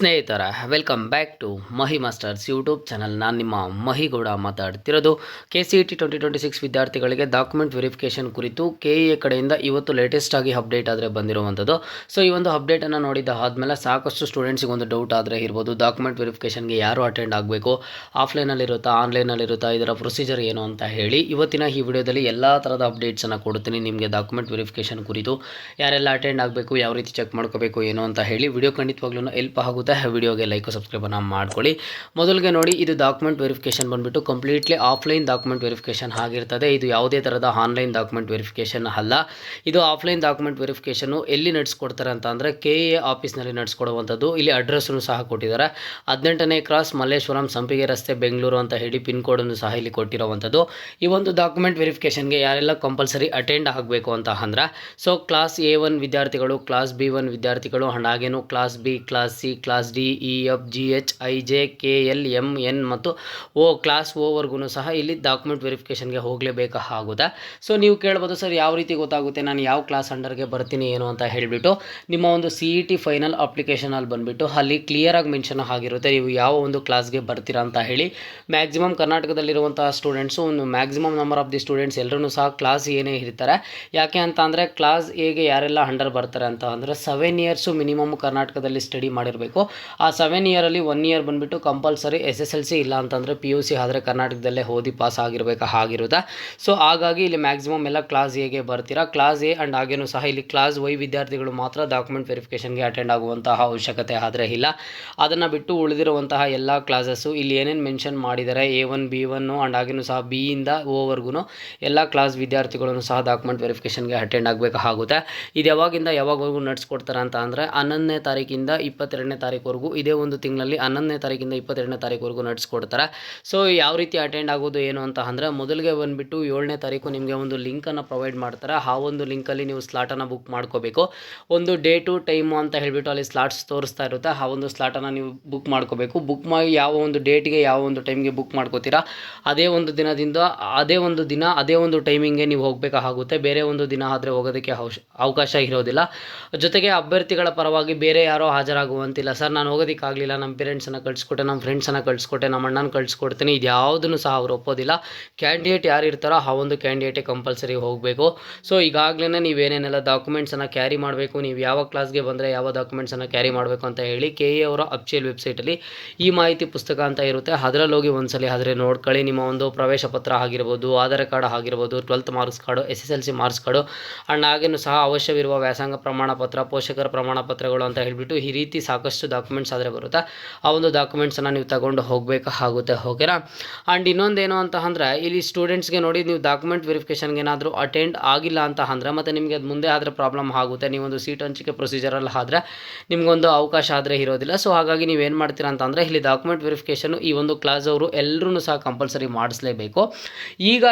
ಸ್ನೇಹಿತರ welcome back to Mahi masters YouTube channel. ನಾನು ನಿಮ್ಮ ಮಹಿಗೌಡ ಮಾತಾಡ್ತಿರೋದು. KCET 2026 ವಿದ್ಯಾರ್ಥಿಗಳಿಗೆ ಡಾಕ್ಯುಮೆಂಟ್ ವೆರಿಫಿಕೇಷನ್ ಕುರಿತು KEA ಕಡೆಯಿಂದ ಇವತ್ತು ಲೇಟೆಸ್ಟ್ ಆಗಿ ಅಪ್ಡೇಟ್ ಆದರೆ ಬಂದಿರುವಂಥದ್ದು. ಸೊ ಈ ಒಂದು ಅಪ್ಡೇಟನ್ನು ನೋಡಿದ ಆದಮೇಲೆ ಸಾಕಷ್ಟು ಸ್ಟೂಡೆಂಟ್ಸಿಗೆ ಒಂದು ಡೌಟ್ ಆದರೆ ಇರ್ಬೋದು, ಡಾಕ್ಯುಮೆಂಟ್ ವೆರಿಫಿಕೇಷನ್ಗೆ ಯಾರು ಅಟೆಂಡ್ ಆಗಬೇಕು, ಆಫ್ಲೈನಲ್ಲಿರುತ್ತಾ ಆನ್ಲೈನಲ್ಲಿರುತ್ತಾ, ಇದರ ಪ್ರೊಸೀಜರ್ ಏನು ಅಂತ ಹೇಳಿ ಇವತ್ತಿನ ಈ ವಿಡಿಯೋದಲ್ಲಿ ಎಲ್ಲ ಥರದ ಅಪ್ಡೇಟ್ಸನ್ನು ಕೊಡ್ತೀನಿ. ನಿಮಗೆ ಡಾಕ್ಯುಮೆಂಟ್ ವೆರಿಫಿಕೇಷನ್ ಕುರಿತು ಯಾರೆಲ್ಲ ಅಟೆಂಡ್ ಆಗಬೇಕು, ಯಾವ ರೀತಿ ಚೆಕ್ ಮಾಡ್ಕೋಬೇಕು ಏನು ಅಂತ ಹೇಳಿ ವಿಡಿಯೋ ಖಂಡಿತವಾಗ್ಲೂ ಹೆಲ್ಪ್ ಆಗುತ್ತೆ. ವಿಡಿಯೋಗೆ ಲೈಕ್ ಸಬ್ಸ್ಕ್ರೈಬನ್ನು ಮಾಡ್ಕೊಳ್ಳಿ. ಮೊದಲಿಗೆ ನೋಡಿ, ಇದು ಡಾಕ್ಯುಮೆಂಟ್ ವೆರಿಫಿಕೇಷನ್ ಬಂದುಬಿಟ್ಟು ಕಂಪ್ಲೀಟ್ಲಿ ಆಫ್ಲೈನ್ ಡಾಕ್ಯುಮೆಂಟ್ ವೆರಿಫಿಕೇಷನ್ ಆಗಿರ್ತದೆ. ಇದು ಯಾವುದೇ ಥರದ ಆನ್ಲೈನ್ ಡಾಕ್ಯುಮೆಂಟ್ ವೆರಿಫಿಕೇಷನ್ ಅಲ್ಲ. ಇದು ಆಫ್ಲೈನ್ ಡಾಕ್ಯುಮೆಂಟ್ ವೆರಿಫಿಕೇಷನ್ನು ಎಲ್ಲಿ ನಡೆಸ್ಕೊಡ್ತಾರೆ ಅಂತ ಅಂದರೆ KEA ಆಫೀಸ್ನಲ್ಲಿ ನಡೆಸ್ಕೊಡುವಂಥದ್ದು. ಇಲ್ಲಿ ಅಡ್ರೆಸ್ಸನ್ನು ಸಹ ಕೊಟ್ಟಿದ್ದಾರೆ. 18ನೇ ಕ್ರಾಸ್, ಮಲ್ಲೇಶ್ವರಂ, ಸಂಪಿಗೆ ರಸ್ತೆ, ಬೆಂಗಳೂರು ಅಂತ ಹೇಳಿ ಪಿನ್ ಕೋಡನ್ನು ಸಹ ಇಲ್ಲಿ ಕೊಟ್ಟಿರುವಂಥದ್ದು. ಈ ಒಂದು ಡಾಕ್ಯುಮೆಂಟ್ ವೆರಿಫಿಕೇಷನ್ಗೆ ಯಾರೆಲ್ಲ ಕಂಪಲ್ಸರಿ ಅಟೆಂಡ್ ಆಗಬೇಕು ಅಂತ ಅಂದ್ರೆ, ಸೊ ಕ್ಲಾಸ್ A1 ವಿದ್ಯಾರ್ಥಿಗಳು, ಕ್ಲಾಸ್ B1 ವಿದ್ಯಾರ್ಥಿಗಳು, ಹಾಗೇನು class B, class C, class D, E, F, G, H, I, J, K, L, M, N ಮತ್ತು ಕ್ಲಾಸ್ ಓವರ್ಗೂ ಸಹ ಇಲ್ಲಿ ಡಾಕ್ಯುಮೆಂಟ್ ವೆರಿಫಿಕೇಷನ್ಗೆ ಹೋಗಲೇಬೇಕಾಗುತ್ತೆ. ಸೊ ನೀವು ಕೇಳ್ಬೋದು, ಸರ್ ಯಾವ ರೀತಿ ಗೊತ್ತಾಗುತ್ತೆ ನಾನು ಯಾವ ಕ್ಲಾಸ್ ಅಂಡರ್ಗೆ ಬರ್ತೀನಿ ಏನು ಅಂತ ಹೇಳಿಬಿಟ್ಟು. ನಿಮ್ಮ ಒಂದು CET ಫೈನಲ್ ಅಪ್ಲಿಕೇಶನಲ್ಲಿ ಬಂದುಬಿಟ್ಟು ಅಲ್ಲಿ ಕ್ಲಿಯರಾಗಿ ಮೆನ್ಷನ್ ಆಗಿರುತ್ತೆ ನೀವು ಯಾವ ಒಂದು ಕ್ಲಾಸ್ಗೆ ಬರ್ತೀರಾ ಅಂತ ಹೇಳಿ. ಮ್ಯಾಕ್ಸಿಮಮ್ ಕರ್ನಾಟಕದಲ್ಲಿರುವಂತಹ ಸ್ಟೂಡೆಂಟ್ಸು, ಒಂದು maximum number of the students ಎಲ್ಲರೂ ಸಹ ಕ್ಲಾಸ್ ಏನೇ ಇರ್ತಾರೆ. ಯಾಕೆ ಅಂತ ಅಂದರೆ ಕ್ಲಾಸ್ ಎಗೆ ಯಾರೆಲ್ಲ ಅಂಡರ್ ಬರ್ತಾರೆ ಅಂತ ಅಂದರೆ 7 ಇಯರ್ಸು ಮಿನಿಮಮ್ ಕರ್ನಾಟಕದಲ್ಲಿ ಸ್ಟಡಿ ಮಾಡಿರಬೇಕು. ಆ 7 ಇಯರಲ್ಲಿ 1 ಇಯರ್ ಬಂದುಬಿಟ್ಟು ಕಂಪಲ್ಸರಿ SSLC ಇಲ್ಲ ಅಂತಂದರೆ PUC ಆದರೆ ಕರ್ನಾಟಕದಲ್ಲೇ ಓದಿ ಪಾಸ್ ಆಗಿರುತ್ತೆ. ಸೊ ಹಾಗಾಗಿ ಇಲ್ಲಿ ಮ್ಯಾಕ್ಸಿಮಮ್ ಎಲ್ಲ ಕ್ಲಾಸ್ ಎಗೆ ಬರ್ತೀರಾ. ಕ್ಲಾಸ್ ಎ ಆ್ಯಂಡ್ ಹಾಗೇನೂ ಸಹ ಇಲ್ಲಿ ಕ್ಲಾಸ್ ವೈ ವಿದ್ಯಾರ್ಥಿಗಳು ಮಾತ್ರ ಡಾಕ್ಯುಮೆಂಟ್ ವೆರಿಫಿಕೇಷನ್ಗೆ ಅಟೆಂಡ್ ಆಗುವಂತಹ ಅವಶ್ಯಕತೆ ಆದರೆ ಇಲ್ಲ. ಅದನ್ನು ಬಿಟ್ಟು ಉಳಿದಿರುವಂತಹ ಎಲ್ಲ ಕ್ಲಾಸಸ್ಸು ಇಲ್ಲಿ ಏನೇನು ಮೆನ್ಷನ್ ಮಾಡಿದ್ದಾರೆ, A1 B1 ಆ್ಯಂಡ್ ಹಾಗೇನೂ ಸಹ B ಇಂದ ಓವರ್ಗೂ ಎಲ್ಲ ಕ್ಲಾಸ್ ವಿದ್ಯಾರ್ಥಿಗಳನ್ನು ಸಹ ಡಾಕ್ಯುಮೆಂಟ್ ವೆರಿಫಿಕೇಷನ್ಗೆ ಅಟೆಂಡ್ ಆಗಬೇಕಾಗುತ್ತೆ. ಇದು ಯಾವಾಗಿಂದ ಯಾವಾಗವರೆಗೂ ನಡೆಸ್ಕೊಡ್ತಾರೆ ಅಂತ ಅಂದರೆ 11ನೇ ತಾರೀಕಿಂದ 22ನೇ ತಾರೀಕುವರೆಗೂ, ಇದೇ ಒಂದು ತಿಂಗಳಲ್ಲಿ 11ನೇ ತಾರೀಕಿಂದ 22ನೇ ತಾರೀಕುವರೆಗೂ ನಡೆಸ್ಕೊಡ್ತಾರೆ. ಸೊ ಯಾವ ರೀತಿ ಅಟೆಂಡ್ ಆಗೋದು ಏನು ಅಂತ ಅಂದರೆ, ಮೊದಲಿಗೆ ಬಂದುಬಿಟ್ಟು 7ನೇ ತಾರೀಕು ನಿಮಗೆ ಒಂದು ಲಿಂಕನ್ನು ಪ್ರೊವೈಡ್ ಮಾಡ್ತಾರೆ. ಆ ಒಂದು ಲಿಂಕಲ್ಲಿ ನೀವು ಸ್ಲಾಟನ್ನು ಬುಕ್ ಮಾಡ್ಕೋಬೇಕು. ಒಂದು ಡೇಟು ಟೈಮು ಅಂತ ಹೇಳಿಬಿಟ್ಟು ಅಲ್ಲಿ ಸ್ಲಾಟ್ಸ್ ತೋರಿಸ್ತಾ ಇರುತ್ತೆ. ಆ ಒಂದು ಸ್ಲಾಟನ್ನು ನೀವು ಬುಕ್ ಮಾಡ್ಕೋಬೇಕು. ಬುಕ್ ಮಾಡಿ ಯಾವ ಒಂದು ಡೇಟ್ಗೆ ಯಾವ ಒಂದು ಟೈಮ್ಗೆ ಬುಕ್ ಮಾಡ್ಕೋತೀರಾ ಅದೇ ಒಂದು ದಿನದಿಂದ ಅದೇ ಒಂದು ಟೈಮಿಂಗ್ಗೆ ನೀವು ಹೋಗಬೇಕಾಗುತ್ತೆ. ಬೇರೆ ಒಂದು ದಿನ ಆದರೆ ಹೋಗೋದಕ್ಕೆ ಅವಕಾಶ ಇರೋದಿಲ್ಲ. ಜೊತೆಗೆ ಅಭ್ಯರ್ಥಿಗಳ ಪರವಾಗಿ ಬೇರೆ ಯಾರೋ ಹಾಜರಾಗುವಂತಿಲ್ಲ. ಸರ್ ನಾನು ಹೋಗೋದಕ್ಕಾಗಲಿಲ್ಲ, ನಮ್ಮ ಪೇರೆಂಟ್ಸನ್ನು ಕಳಿಸ್ಕೊಟ್ಟೆ, ನಮ್ಮ ಫ್ರೆಂಡ್ಸನ್ನು ಕಳಿಸ್ಕೊಟ್ಟೆ, ನಮ್ಮ ಅಣ್ಣನ ಕಳಿಸ್ಕೊಡ್ತೀನಿ, ಇದು ಯಾವುದನ್ನು ಸಹ ಅವರು ಒಪ್ಪೋದಿಲ್ಲ. ಕ್ಯಾಂಡಿಡೇಟ್ ಯಾರು ಇರ್ತಾರೋ ಆ ಒಂದು ಕ್ಯಾಂಡಿಡೇಟೇ ಕಂಪಲ್ಸರಿ ಹೋಗಬೇಕು. ಸೊ ಈಗಾಗಲೇ ನೀವೇನೇನೆಲ್ಲ ಡಾಕ್ಯುಮೆಂಟ್ಸನ್ನು ಕ್ಯಾರಿ ಮಾಡಬೇಕು, ನೀವು ಯಾವ ಕ್ಲಾಸ್ಗೆ ಬಂದರೆ ಯಾವ ಡಾಕ್ಯುಮೆಂಟ್ಸನ್ನು ಕ್ಯಾರಿ ಮಾಡಬೇಕು ಅಂತ ಹೇಳಿ KEA ಅವರ ಅಫಿಷಿಯಲ್ ವೆಬ್ಸೈಟಲ್ಲಿ ಈ ಮಾಹಿತಿ ಪುಸ್ತಕ ಅಂತ ಇರುತ್ತೆ. ಅದರಲ್ಲಿ ಹೋಗಿ ಒಂದ್ಸಲಿ ಆದರೆ ನೋಡ್ಕೊಳ್ಳಿ. ನಿಮ್ಮ ಒಂದು ಪ್ರವೇಶ ಪತ್ರ ಆಗಿರ್ಬೋದು, ಆಧಾರ್ ಕಾರ್ಡ್ ಆಗಿರ್ಬೋದು, 12th marks card, SSLC marks card and ಹಾಗೇನು ಸಹ ಅವಶ್ಯವಿರುವ ವ್ಯಾಸಂಗ ಪ್ರಮಾಣ ಪತ್ರ, ಪೋಷಕರ ಪ್ರಮಾಣ ಪತ್ರಗಳು ಅಂತ ಹೇಳಿಬಿಟ್ಟು ಈ ರೀತಿ ಸಾಕಷ್ಟು ಡಾಕ್ಯುಮೆಂಟ್ಸ್ ಆದರೆ ಬರುತ್ತೆ. ಆ ಒಂದು ಡಾಕ್ಯುಮೆಂಟ್ಸನ್ನು ನೀವು ತಗೊಂಡು ಹೋಗಬೇಕಾಗುತ್ತೆ. ಓಕೆನಾ. ಆ್ಯಂಡ್ ಇನ್ನೊಂದೇನು ಅಂತ ಅಂದರೆ, ಇಲ್ಲಿ ಸ್ಟೂಡೆಂಟ್ಸ್ಗೆ ನೋಡಿ, ನೀವು ಡಾಕ್ಯುಮೆಂಟ್ ವೆರಿಫಿಕೇಷನ್ಗೆ ಏನಾದರೂ ಅಟೆಂಡ್ ಆಗಿಲ್ಲ ಅಂತ ಅಂದರೆ ಮತ್ತು ನಿಮಗೆ ಅದು ಮುಂದೆ ಆದರೆ ಪ್ರಾಬ್ಲಮ್ ಆಗುತ್ತೆ. ನೀವೊಂದು ಸೀಟ್ ಹಂಚಿಕೆ ಪ್ರೊಸೀಜರಲ್ಲಿ ಆದರೆ ನಿಮಗೊಂದು ಅವಕಾಶ ಆದರೆ ಇರೋದಿಲ್ಲ. ಸೊ ಹಾಗಾಗಿ ನೀವೇನು ಮಾಡ್ತೀರಾ ಅಂತ ಅಂದರೆ, ಇಲ್ಲಿ ಡಾಕ್ಯುಮೆಂಟ್ ವೆರಿಫಿಕೇಷನು ಈ ಒಂದು ಕ್ಲಾಸ್ ಅವರು ಎಲ್ಲರೂ ಸಹ ಕಂಪಲ್ಸರಿ ಮಾಡಿಸಲೇಬೇಕು. ಈಗ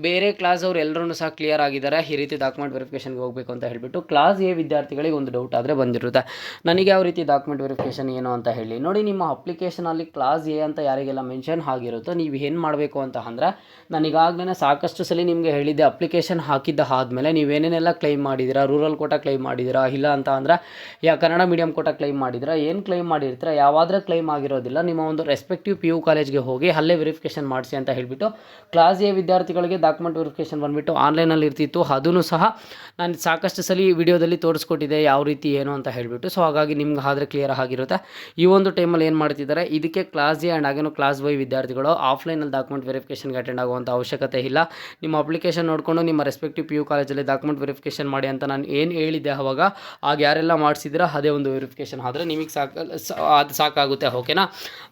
ಬೇರೆ ಕ್ಲಾಸ್ ಅವರು ಎಲ್ಲರೂ ಸಹ ಕ್ಲಿಯರ್ ಆಗಿದ್ದಾರೆ ಈ ರೀತಿ ಡಾಕ್ಯುಮೆಂಟ್ ವೆರಿಫಿಕೇಷನ್ಗೆ ಹೋಗಬೇಕು ಅಂತ ಹೇಳಿಬಿಟ್ಟು. ಕ್ಲಾಸ್ ಎ ವಿದ್ಯಾರ್ಥಿಗಳಿಗೆ ಒಂದು ಡೌಟ್ ಆದರೆ ಬಂದಿರುತ್ತೆ, ನನಗೆ ಯಾವ ರೀತಿ ಡಾಕ್ಯುಮೆಂಟ್ ವೆರಿಫಿಕೇಷನ್ ಏನು ಅಂತ ಹೇಳಿ. ನೋಡಿ, ನಿಮ್ಮ ಅಪ್ಲಿಕೇಶನಲ್ಲಿ ಕ್ಲಾಸ್ ಎ ಅಂತ ಯಾರಿಗೆಲ್ಲ ಮೆನ್ಷನ್ ಆಗಿರುತ್ತೋ ನೀವು ಏನು ಮಾಡಬೇಕು ಅಂತ ಅಂದರೆ, ನನಗಾಗಲೇ ಸಾಕಷ್ಟು ಸಲ ನಿಮಗೆ ಹೇಳಿದ್ದೆ, ಅಪ್ಲಿಕೇಶನ್ ಹಾಕಿದ್ದ ಆದಮೇಲೆ ನೀವೇನೇನೆಲ್ಲ ಕ್ಲೈಮ್ ಮಾಡಿದ್ದೀರಾ, ರೂರಲ್ ಕೋಟಾ ಕ್ಲೈಮ್ ಮಾಡಿದ್ದೀರಾ, ಇಲ್ಲ ಅಂತ ಅಂದರೆ ಕನ್ನಡ ಮೀಡಿಯಂ ಕೋಟಾ ಕ್ಲೈಮ್ ಮಾಡಿದ್ದೀರಾ, ಏನು ಕ್ಲೈಮ್ ಮಾಡಿರ್ತೀರಾ, ಯಾವಾದರೆ ಕ್ಲೈಮ್ ಆಗಿರೋದಿಲ್ಲ ನಿಮ್ಮ ಒಂದು ರೆಸ್ಪೆಕ್ಟಿವ್ PU ಕಾಲೇಜ್ಗೆ ಹೋಗಿ ಅಲ್ಲೇ ವೆರಿಫಿಕೇಷನ್ ಮಾಡಿಸಿ ಅಂತ ಹೇಳಿಬಿಟ್ಟು. ಕ್ಲಾಸ್ ಎ ವಿದ್ಯಾರ್ಥಿಗಳಿಗೆ ಡಾಕ್ಯುಮೆಂಟ್ ವೆರಿಫಿಕೇಷನ್ ಬಂದುಬಿಟ್ಟು ಆನ್ಲೈನಲ್ಲಿ ಇರ್ತಿತ್ತು. ಅದನ್ನು ಸಹ ನಾನು ಸಾಕಷ್ಟು ಸಲ ವಿಡಿಯೋದಲ್ಲಿ ತೋರಿಸ್ಕೊಟ್ಟಿದ್ದೆ ಯಾವ ರೀತಿ ಏನು ಅಂತ ಹೇಳಿಬಿಟ್ಟು. ಸೊ ಹಾಗಾಗಿ ನಿಮ್ಗೆ ಆದರೆ ಕ್ಲಿಯರ್ ಆಗಿರುತ್ತೆ. ಈ ಒಂದು ಟೈಮಲ್ಲಿ ಏನು ಮಾಡ್ತಿದ್ದಾರೆ, ಇದಕ್ಕೆ ಕ್ಲಾಸ್ ಎ ಆ್ಯಂಡ್ ಹಾಗೇನು ಕ್ಲಾಸ್ ವೈ ವಿದ್ಯಾರ್ಥಿಗಳು ಆಫ್ಲೈನಲ್ಲಿ ಡಾಕ್ಯುಮೆಂಟ್ ವೆರಿಫಿಕೇಷನ್ಗೆ ಅಟೆಂಡ್ ಆಗುವಂಥ ಅವಶ್ಯಕತೆ ಇಲ್ಲ. ನಿಮ್ಮ ಅಪ್ಲಿಕೇಶನ್ ನೋಡಿಕೊಂಡು ನಿಮ್ಮ ರೆಸ್ಪೆಕ್ಟಿವ್ PU ಕಾಲೇಜಲ್ಲಿ ಡಾಕ್ಯುಮೆಂಟ್ ವೆರಿಫಿಕೇಷನ್ ಮಾಡಿ ಅಂತ ನಾನು ಏನು ಹೇಳಿದ್ದೆ ಆವಾಗ, ಆಗ ಯಾರೆಲ್ಲ ಮಾಡಿಸಿದ್ರೆ ಅದೇ ಒಂದು ವೆರಿಫಿಕೇಷನ್ ಆದರೆ ನಿಮಗೆ ಅದು ಸಾಕಾಗುತ್ತೆ. ಓಕೆನಾ.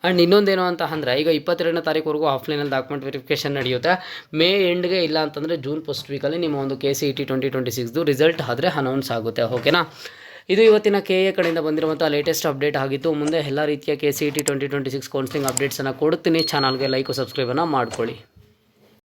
ಆ್ಯಂಡ್ ಇನ್ನೊಂದೇನು ಅಂತ ಅಂದರೆ, ಈಗ 22ನೇ ತಾರೀಕುವರೆಗೂ ಆಫ್ಲೈನಲ್ಲಿ ಡಾಕ್ಯುಮೆಂಟ್ ವೆರಿಫಿಕೇಷನ್ ನಡೆಯುತ್ತೆ. ಮೇ ಎಂಡ್ಗೆ ಇಲ್ಲ ಅಂತಂದರೆ ಜೂನ್ ಫಸ್ಟ್ ವೀಕಲ್ಲಿ ನಿಮ್ಮ ಒಂದು KCET 2026 ರಿಸಲ್ಟ್ ಆದರೆ ಅನೌನ್ಸ್ ಆಗುತ್ತೆ. ಓಕೆನಾ. ಇದು ಇವತ್ತಿನ KEA ಕಡೆಯಿಂದ ಬಂದಿರುವಂಥ ಲೇಟೆಸ್ಟ್ ಅಪ್ಡೇಟ್ ಆಗಿತ್ತು. ಮುಂದೆ ಎಲ್ಲ ರೀತಿಯ KCET 2026 ಕೌನ್ಸಿಲಿಂಗ್ ಅಪ್ಡೇಟ್ಸನ್ನು ಕೊಡ್ತೀನಿ. ಚಾನಲ್ಗೆ ಲೈಕ್ ಸಬ್ಸ್ಕ್ರೈಬನ್ನು ಮಾಡ್ಕೊಳ್ಳಿ.